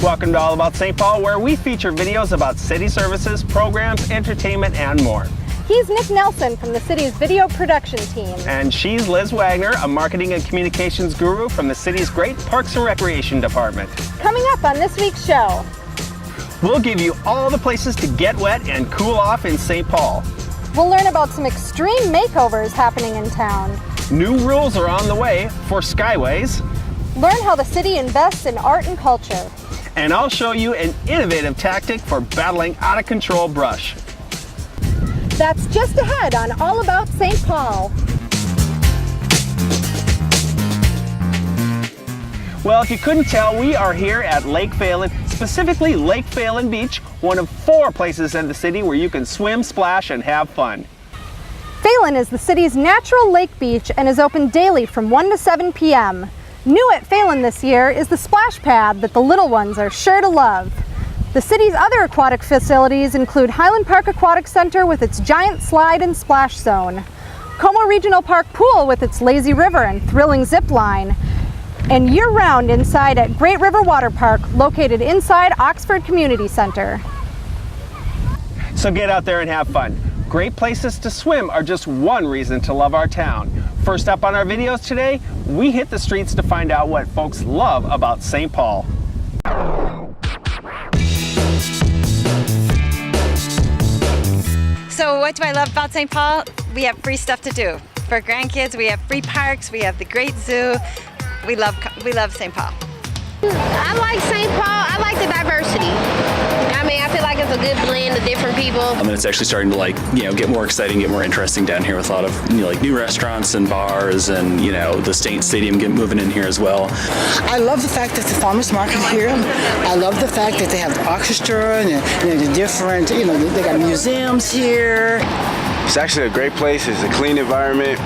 Welcome to All About St. Paul, where we feature videos about city services, programs, entertainment, and more. He's Nick Nelson from the city's video production team. And she's Liz Wagner, a marketing and communications guru from the city's great Parks and Recreation Department. Coming up on this week's show, we'll give you all the places to get wet and cool off in St. Paul. We'll learn about some extreme makeovers happening in town. New rules are on the way for Skyways. Learn how the city invests in art and culture. And I'll show you an innovative tactic for battling out-of-control brush. That's just ahead on All About St. Paul. Well, if you couldn't tell, we are here at Lake Phalen, specifically Lake Phalen Beach, one of 4 places in the city where you can swim, splash, and have fun. Phalen is the city's natural lake beach and is open daily from 1 to 7 p.m. New at Phalen this year is the splash pad that the little ones are sure to love. The city's other aquatic facilities include Highland Park Aquatic Center with its giant slide and splash zone, Como Regional Park Pool with its lazy river and thrilling zip line, and year-round inside at Great River Water Park, located inside Oxford Community Center. So get out there and have fun. Great places to swim are just one reason to love our town. First up on our videos today, we hit the streets to find out what folks love about St. Paul. So what do I love about St. Paul? We have free stuff to do. For grandkids, we have free parks, we have the great zoo. We love St. Paul. I like St. Paul. I like the diversity. I mean, I feel like it's a good blend of different people. And it's actually starting to get more exciting, get more interesting down here with a lot of new restaurants and bars, and the State Stadium moving in here as well. I love the fact that the farmers market here. I love the fact that they have the orchestra and the different, they got museums here. It's actually a great place. It's a clean environment.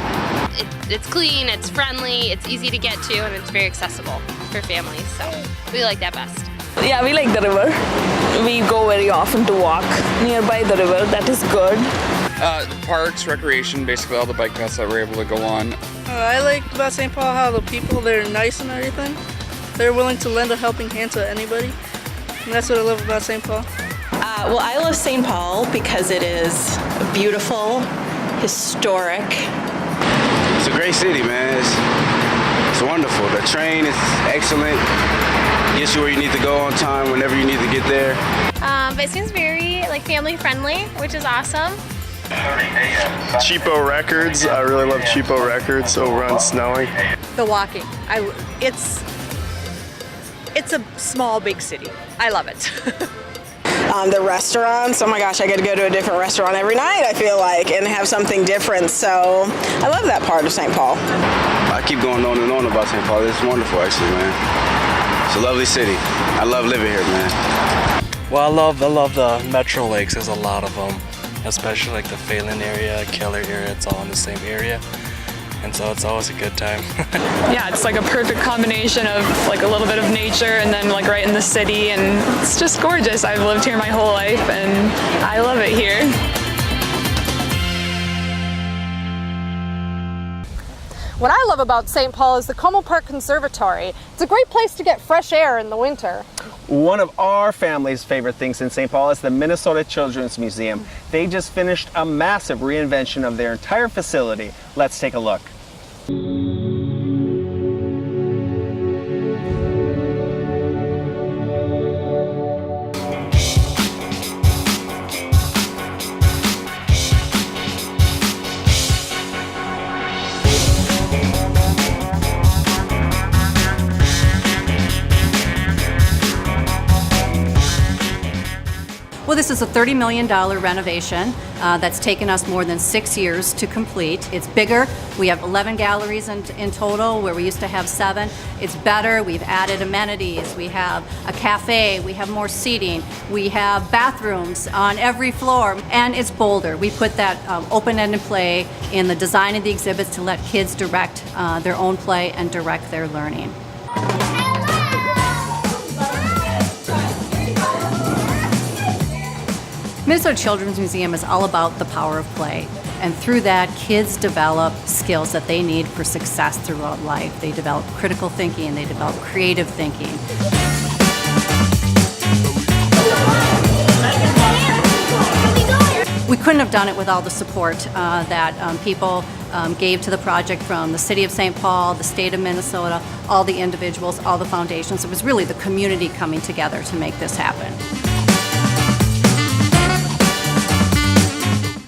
It's clean, it's friendly, it's easy to get to, and it's very accessible for families, so we like that best. Yeah, we like the river. We go very often to walk nearby the river. That is good. Parks, recreation, basically all the bike paths that we're able to go on. I like about St. Paul how the people, they're nice and everything. They're willing to lend a helping hand to anybody. And that's what I love about St. Paul. Well, I love St. Paul because it is beautiful, historic. It's a great city, man. It's wonderful. The train is excellent. Gets you where you need to go on time whenever you need to get there. But it seems very family friendly, which is awesome. Cheapo Records. I really love Cheapo Records over on Snelling. The walking. It's a small, big city. I love it. The restaurants, oh my gosh, I get to go to a different restaurant every night, I feel like, and have something different, so I love that part of St. Paul. I keep going on and on about St. Paul. It's wonderful, actually, man. It's a lovely city. I love living here, man. Well, I love the Metro Lakes. There's a lot of them, especially the Phalen area, Keller area. It's all in the same area. And so it's always a good time. Yeah, it's like a perfect combination of a little bit of nature and then right in the city, and it's just gorgeous. I've lived here my whole life and I love it here. What I love about St. Paul is the Como Park Conservatory. It's a great place to get fresh air in the winter. One of our family's favorite things in St. Paul is the Minnesota Children's Museum. They just finished a massive reinvention of their entire facility. Let's take a look. Well, this is a $30 million renovation that's taken us more than 6 years to complete. It's bigger. We have 11 galleries in total, where we used to have 7. It's better. We've added amenities. We have a cafe. We have more seating. We have bathrooms on every floor, and it's bolder. We put that open-ended play in the design of the exhibits to let kids direct their own play and direct their learning. Minnesota Children's Museum is all about the power of play. And through that, kids develop skills that they need for success throughout life. They develop critical thinking, they develop creative thinking. We couldn't have done it with all the support that people gave to the project from the City of St. Paul, the State of Minnesota, all the individuals, all the foundations. It was really the community coming together to make this happen.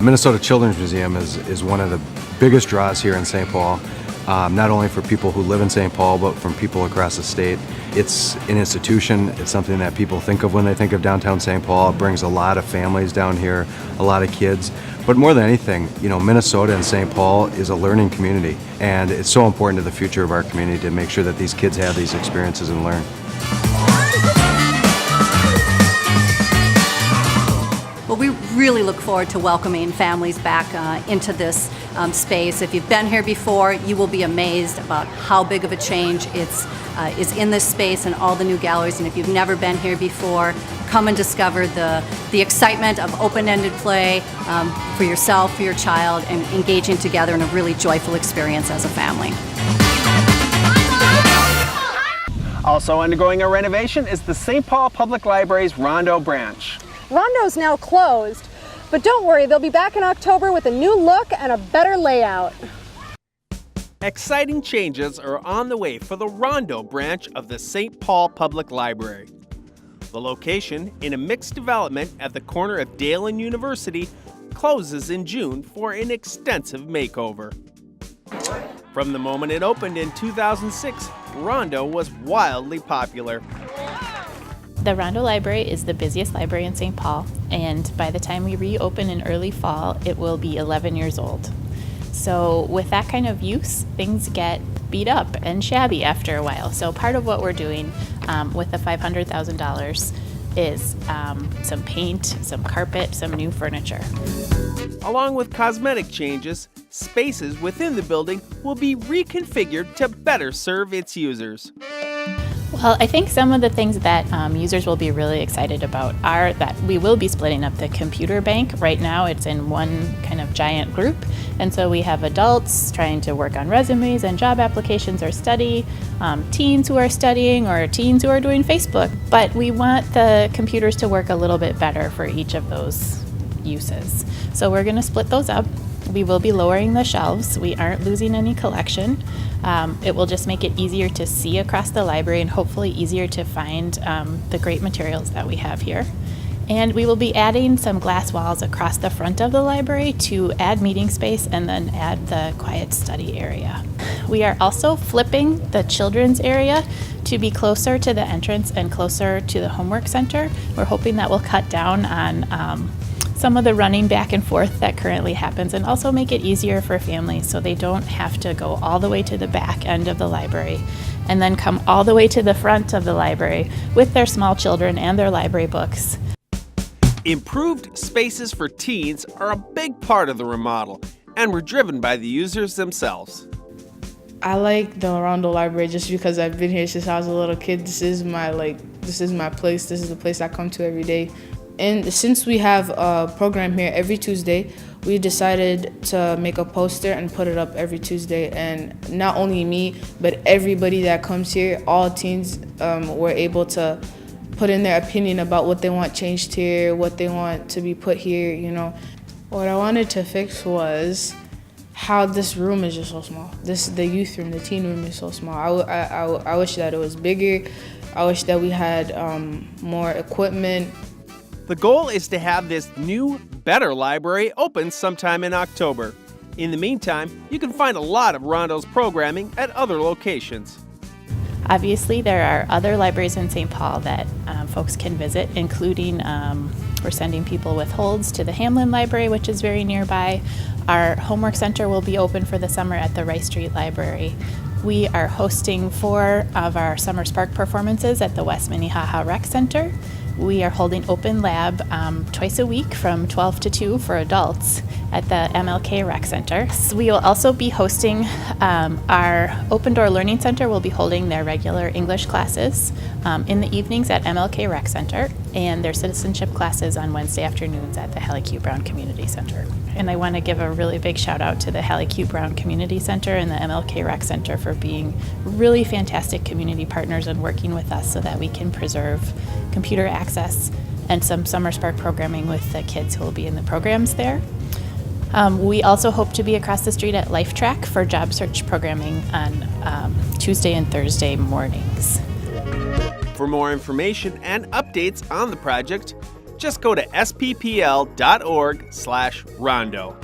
Minnesota Children's Museum is one of the biggest draws here in St. Paul, not only for people who live in St. Paul, but from people across the state. It's an institution. It's something that people think of when they think of downtown St. Paul. It brings a lot of families down here, a lot of kids. But more than anything, you know, Minnesota and St. Paul is a learning community, and it's so important to the future of our community to make sure that these kids have these experiences and learn. Well, we really look forward to welcoming families back into this space. If you've been here before, you will be amazed about how big of a change is in this space and all the new galleries. And if you've never been here before, come and discover the excitement of open-ended play for yourself, for your child, and engaging together in a really joyful experience as a family. Also undergoing a renovation is the St. Paul Public Library's Rondo branch. Rondo's now closed, but don't worry, they'll be back in October with a new look and a better layout. Exciting changes are on the way for the Rondo branch of the St. Paul Public Library. The location, in a mixed development at the corner of Dale and University, closes in June for an extensive makeover. From the moment it opened in 2006, Rondo was wildly popular. The Rondo Library is the busiest library in St. Paul, and by the time we reopen in early fall, it will be 11 years old. So with that kind of use, things get beat up and shabby after a while. So part of what we're doing with the $500,000 is some paint, some carpet, some new furniture. Along with cosmetic changes, spaces within the building will be reconfigured to better serve its users. Well, I think some of the things that users will be really excited about are that we will be splitting up the computer bank. Right now it's in one kind of giant group, and so we have adults trying to work on resumes and job applications or study, teens who are studying, or teens who are doing Facebook. But we want the computers to work a little bit better for each of those uses. So we're going to split those up. We will be lowering the shelves. We aren't losing any collection. It will just make it easier to see across the library and hopefully easier to find the great materials that we have here. And we will be adding some glass walls across the front of the library to add meeting space and then add the quiet study area. We are also flipping the children's area to be closer to the entrance and closer to the homework center. We're hoping that will cut down on some of the running back and forth that currently happens, and also make it easier for families so they don't have to go all the way to the back end of the library and then come all the way to the front of the library with their small children and their library books. Improved spaces for teens are a big part of the remodel and were driven by the users themselves. I like the Rondo Library just because I've been here since I was a little kid. This is my place. This is the place I come to every day. And since we have a program here every Tuesday, we decided to make a poster and put it up every Tuesday. And not only me, but everybody that comes here, all teens were able to put in their opinion about what they want changed here, what they want to be put here, you know. What I wanted to fix was how this room is just so small. The youth room, the teen room is so small. I wish that it was bigger. I wish that we had more equipment. The goal is to have this new, better library open sometime in October. In the meantime, you can find a lot of Rondo's programming at other locations. Obviously, there are other libraries in St. Paul that folks can visit, including we're sending people with holds to the Hamlin Library, which is very nearby. Our homework center will be open for the summer at the Rice Street Library. We are hosting 4 of our Summer Spark performances at the West Minnehaha Rec Center. We are holding Open Lab twice a week from 12 to 2 for adults at the MLK Rec Center. So we will also be hosting our Open Door Learning Center will be holding their regular English classes in the evenings at MLK Rec Center, and their citizenship classes on Wednesday afternoons at the Hallie Q. Brown Community Center. And I want to give a really big shout out to the Hallie Q. Brown Community Center and the MLK Rec Center for being really fantastic community partners and working with us so that we can preserve computer access and some Summer Spark programming with the kids who will be in the programs there. We also hope to be across the street at Life Track for job search programming on Tuesday and Thursday mornings. For more information and updates on the project, just go to sppl.org/Rondo.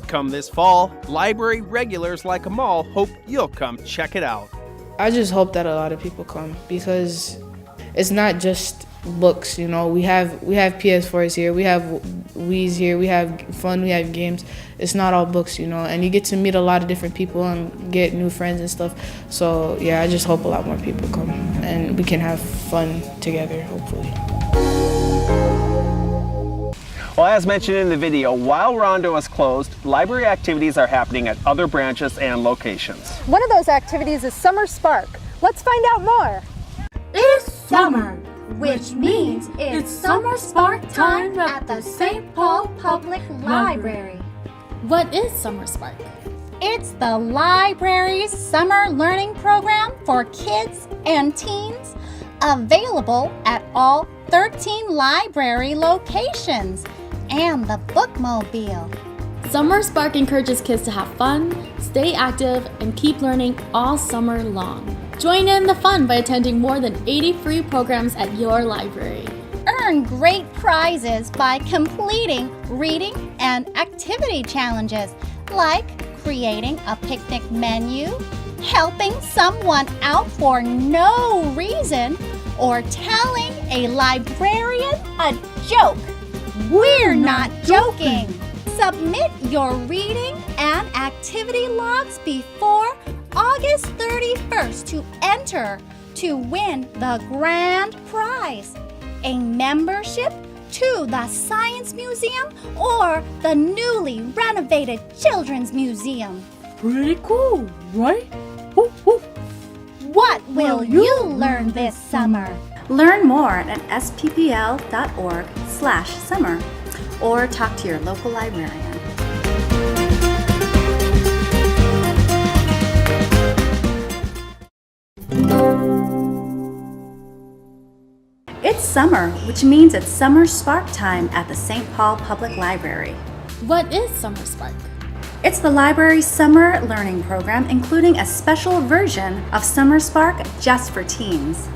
Come this fall, library regulars like them all hope you'll come check it out. I just hope that a lot of people come because it's not just books, you know. We have PS4s here, we have Wii's here, we have fun, we have games. It's not all books, you know, and you get to meet a lot of different people and get new friends and stuff. So yeah, I just hope a lot more people come and we can have fun together, hopefully. Well, as mentioned in the video, while Rondo is closed, library activities are happening at other branches and locations. One of those activities is Summer Spark. Let's find out more. It's summer, which means it's Summer Spark time at the St. Paul Public Library. What is Summer Spark? It's the library's summer learning program for kids and teens, available at all 13 library locations and the bookmobile. Summer Spark encourages kids to have fun, stay active, and keep learning all summer long. Join in the fun by attending more than 80 free programs at your library. Earn great prizes by completing reading and activity challenges, like creating a picnic menu, helping someone out for no reason, or telling a librarian a joke. We're not joking. Submit your reading and activity logs before August 31st to enter to win the grand prize, a membership to the Science Museum or the newly renovated Children's Museum. Pretty cool, right? What will you learn this summer? Learn more at sppl.org/summer or talk to your local librarian. It's summer, which means it's Summer Spark time at the St. Paul Public Library. What is Summer Spark? It's the library's summer learning program, including a special version of Summer Spark just for teens.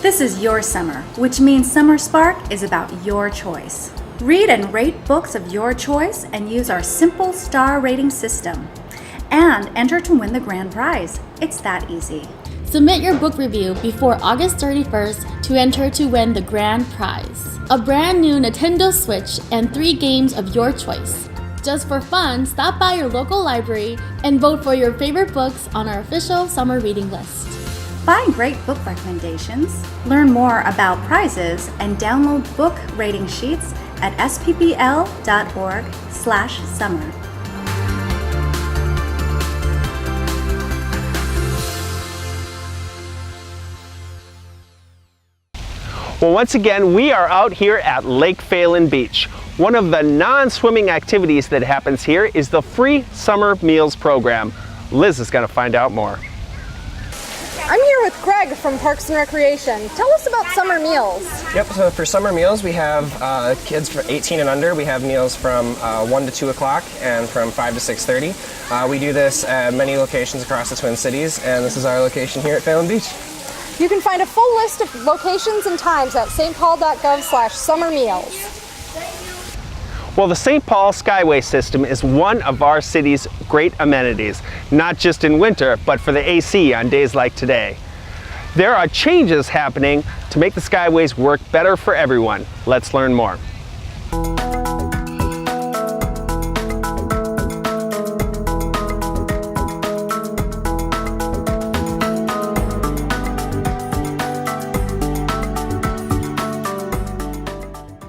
This is your summer, which means Summer Spark is about your choice. Read and rate books of your choice and use our simple star rating system. And enter to win the grand prize. It's that easy. Submit your book review before August 31st to enter to win the grand prize. A brand new Nintendo Switch and 3 games of your choice. Just for fun, stop by your local library and vote for your favorite books on our official summer reading list. Find great book recommendations, learn more about prizes, and download book rating sheets at sppl.org/summer. Well, once again, we are out here at Lake Phalen Beach. One of the non-swimming activities that happens here is the free summer meals program. Liz is going to find out more. I'm here with Craig from Parks and Recreation. Tell us about summer meals. Yep, so for summer meals, we have kids for 18 and under. We have meals from 1 to 2 o'clock and from 5 to 6:30. We do this at many locations across the Twin Cities, and this is our location here at Phalen Beach. You can find a full list of locations and times at stpaul.gov/summermeals. Well, the St. Paul Skyway system is one of our city's great amenities, not just in winter, but for the AC on days like today. There are changes happening to make the Skyways work better for everyone. Let's learn more.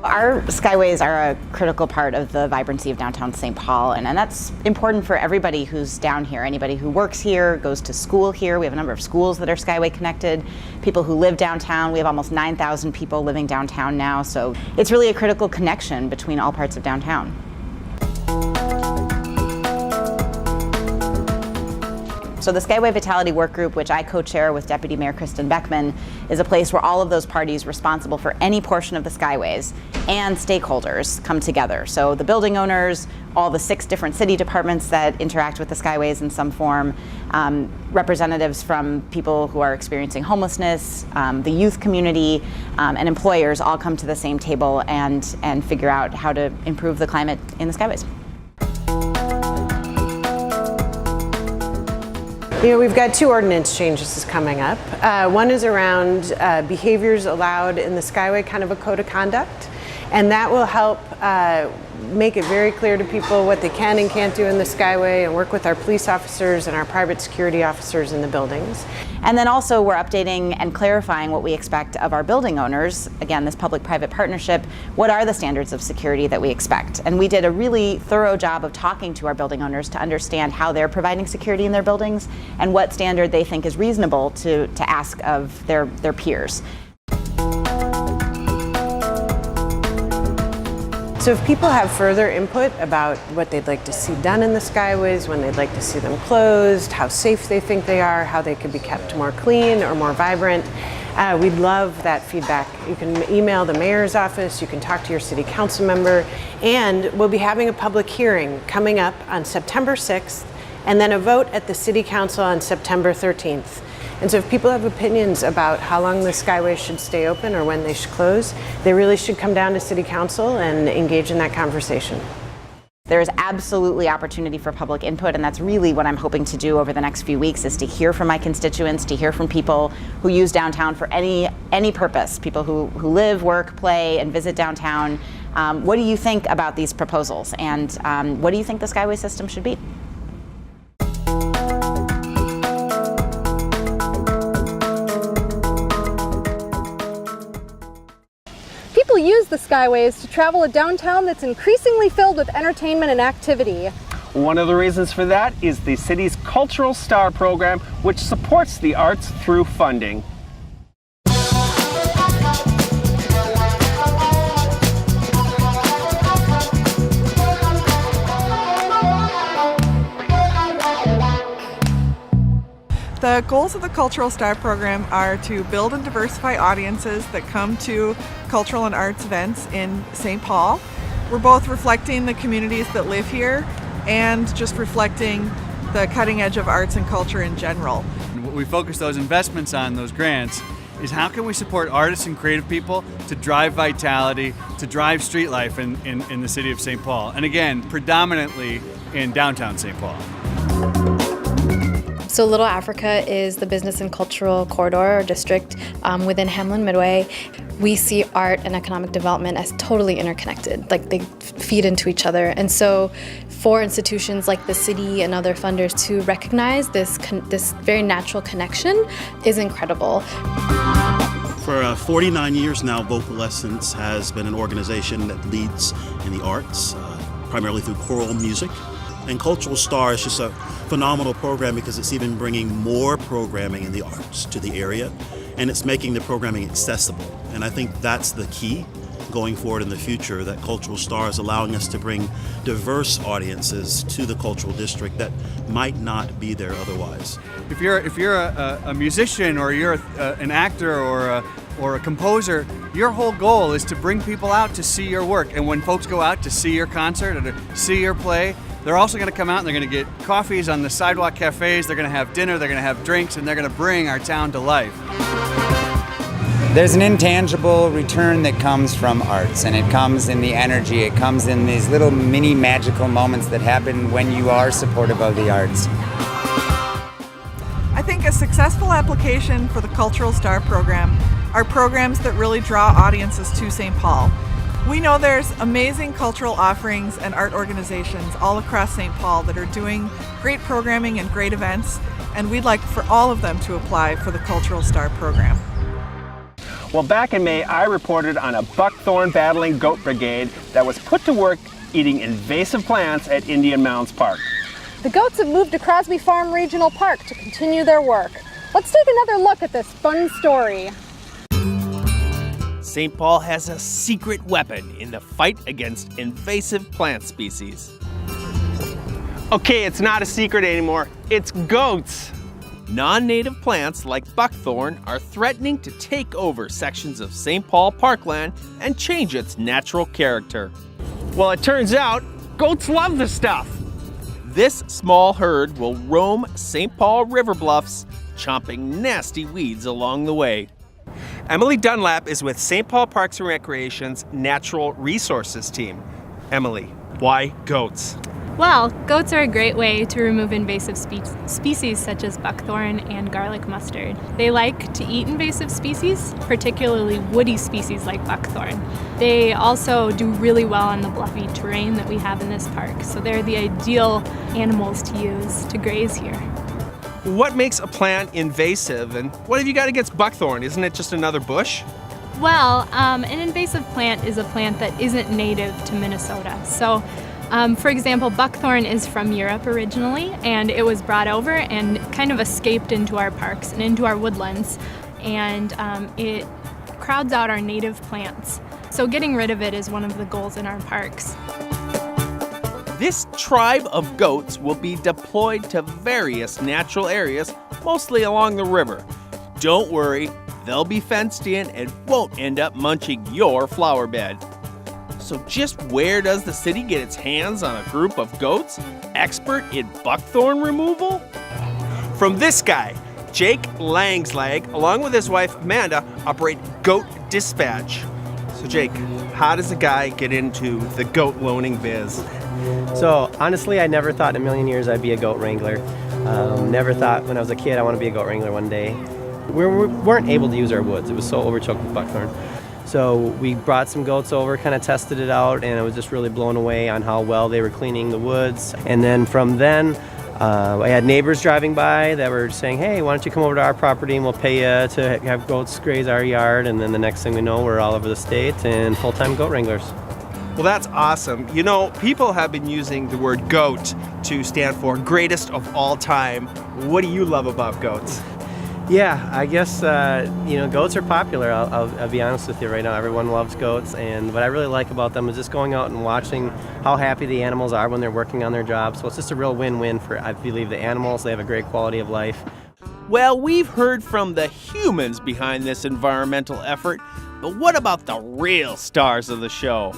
Our Skyways are a critical part of the vibrancy of downtown St. Paul, and that's important for everybody who's down here. Anybody who works here, goes to school here. We have a number of schools that are Skyway connected. People who live downtown. We have almost 9,000 people living downtown now, so it's really a critical connection between all parts of downtown. So the Skyway Vitality Work Group, which I co-chair with Deputy Mayor Kristen Beckman, is a place where all of those parties responsible for any portion of the Skyways and stakeholders come together. So the building owners, all the 6 different city departments that interact with the Skyways in some form, representatives from people who are experiencing homelessness, the youth community, and employers all come to the same table and figure out how to improve the climate in the Skyways. You know, we've got 2 ordinance changes coming up. One is around behaviors allowed in the Skyway, kind of a code of conduct, and that will help make it very clear to people what they can and can't do in the Skyway, and work with our police officers and our private security officers in the buildings. And then also we're updating and clarifying what we expect of our building owners. Again, this public-private partnership, what are the standards of security that we expect? And we did a really thorough job of talking to our building owners to understand how they're providing security in their buildings and what standard they think is reasonable to ask of their peers. So if people have further input about what they'd like to see done in the Skyways, when they'd like to see them closed, how safe they think they are, how they could be kept more clean or more vibrant, we'd love that feedback. You can email the mayor's office, you can talk to your city council member, and we'll be having a public hearing coming up on September 6th, and then a vote at the city council on September 13th. And so if people have opinions about how long the Skyway should stay open or when they should close, they really should come down to City Council and engage in that conversation. There is absolutely opportunity for public input, and that's really what I'm hoping to do over the next few weeks, is to hear from my constituents, to hear from people who use downtown for any purpose, people who live, work, play, and visit downtown. What do you think about these proposals, and what do you think the Skyway system should be? People use the Skyways to travel a downtown that's increasingly filled with entertainment and activity. One of the reasons for that is the city's Cultural Star program, which supports the arts through funding. The goals of the Cultural Star program are to build and diversify audiences that come to cultural and arts events in St. Paul. We're both reflecting the communities that live here and just reflecting the cutting edge of arts and culture in general. And what we focus those investments on, those grants, is how can we support artists and creative people to drive vitality, to drive street life in the city of St. Paul. And again, predominantly in downtown St. Paul. So Little Africa is the business and cultural corridor or district within Hamlin Midway. We see art and economic development as totally interconnected, like they feed into each other. And so for institutions like the city and other funders to recognize this very natural connection is incredible. For 49 years now, Vocal Essence has been an organization that leads in the arts, primarily through choral music. And Cultural Star is just a phenomenal program because it's even bringing more programming in the arts to the area, and it's making the programming accessible. And I think that's the key going forward in the future, that Cultural Star is allowing us to bring diverse audiences to the cultural district that might not be there otherwise. If you're a musician, or you're an actor, or a composer, your whole goal is to bring people out to see your work. And when folks go out to see your concert or to see your play, they're also going to come out and they're going to get coffees on the sidewalk cafes, they're going to have dinner, they're going to have drinks, and they're going to bring our town to life. There's an intangible return that comes from arts, and it comes in the energy, it comes in these little mini magical moments that happen when you are supportive of the arts. I think a successful application for the Cultural Star program are programs that really draw audiences to St. Paul. We know there's amazing cultural offerings and art organizations all across St. Paul that are doing great programming and great events, and we'd like for all of them to apply for the Cultural Star program. Well, back in May, I reported on a buckthorn battling goat brigade that was put to work eating invasive plants at Indian Mounds Park. The goats have moved to Crosby Farm Regional Park to continue their work. Let's take another look at this fun story. St. Paul has a secret weapon in the fight against invasive plant species. Okay, it's not a secret anymore. It's goats. Non-native plants like buckthorn are threatening to take over sections of St. Paul parkland and change its natural character. Well, it turns out goats love the stuff. This small herd will roam St. Paul river bluffs, chomping nasty weeds along the way. Emily Dunlap is with St. Paul Parks and Recreation's Natural Resources team. Emily, why goats? Well, goats are a great way to remove invasive species such as buckthorn and garlic mustard. They like to eat invasive species, particularly woody species like buckthorn. They also do really well on the bluffy terrain that we have in this park, so they're the ideal animals to use to graze here. What makes a plant invasive, and what have you got against buckthorn? Isn't it just another bush? Well, an invasive plant is a plant that isn't native to Minnesota. So, for example, buckthorn is from Europe originally, and it was brought over and kind of escaped into our parks and into our woodlands, and it crowds out our native plants. So getting rid of it is one of the goals in our parks. This tribe of goats will be deployed to various natural areas, mostly along the river. Don't worry, they'll be fenced in and won't end up munching your flower bed. So just where does the city get its hands on a group of goats expert in buckthorn removal? From this guy, Jake Langslag, along with his wife Amanda, operate Goat Dispatch. So Jake, how does a guy get into the goat loaning biz? So honestly, I never thought in a million years I'd be a goat wrangler. Never thought when I was a kid I want to be a goat wrangler one day. We weren't able to use our woods. It was so overchoked with buckthorn. So we brought some goats over, kind of tested it out, and I was just really blown away on how well they were cleaning the woods. And then from then, I had neighbors driving by that were saying, hey, why don't you come over to our property and we'll pay you to have goats graze our yard. And then the next thing we know, we're all over the state and full-time goat wranglers. Well, that's awesome. You know, people have been using the word goat to stand for greatest of all time. What do you love about goats? Yeah, I guess, goats are popular. I'll be honest with you right now. Everyone loves goats, and what I really like about them is just going out and watching how happy the animals are when they're working on their jobs. So it's just a real win-win for, I believe, the animals. They have a great quality of life. Well, we've heard from the humans behind this environmental effort, but what about the real stars of the show?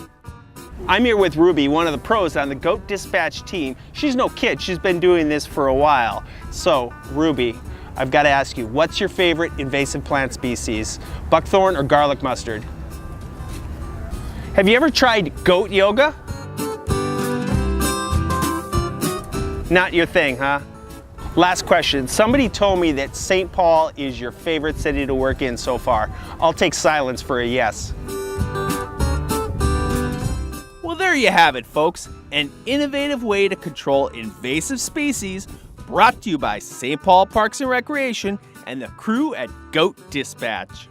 I'm here with Ruby, one of the pros on the Goat Dispatch team. She's no kid, she's been doing this for a while. So, Ruby, I've got to ask you, what's your favorite invasive plant species? Buckthorn or garlic mustard? Have you ever tried goat yoga? Not your thing, huh? Last question. Somebody told me that St. Paul is your favorite city to work in so far. I'll take silence for a yes. Well, there you have it, folks. An innovative way to control invasive species, brought to you by St. Paul Parks and Recreation and the crew at Goat Dispatch.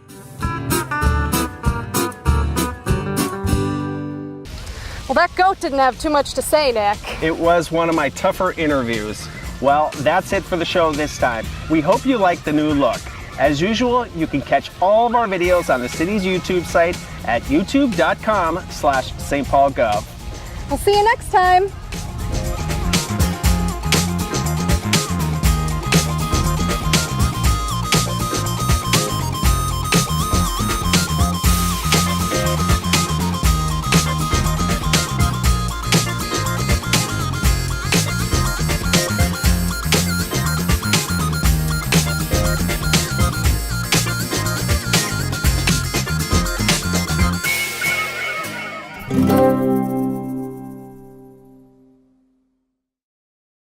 Well, that goat didn't have too much to say, Nick. It was one of my tougher interviews. Well, that's it for the show this time. We hope you like the new look. As usual, you can catch all of our videos on the city's YouTube site at youtube.com/stpaulgov. We'll see you next time.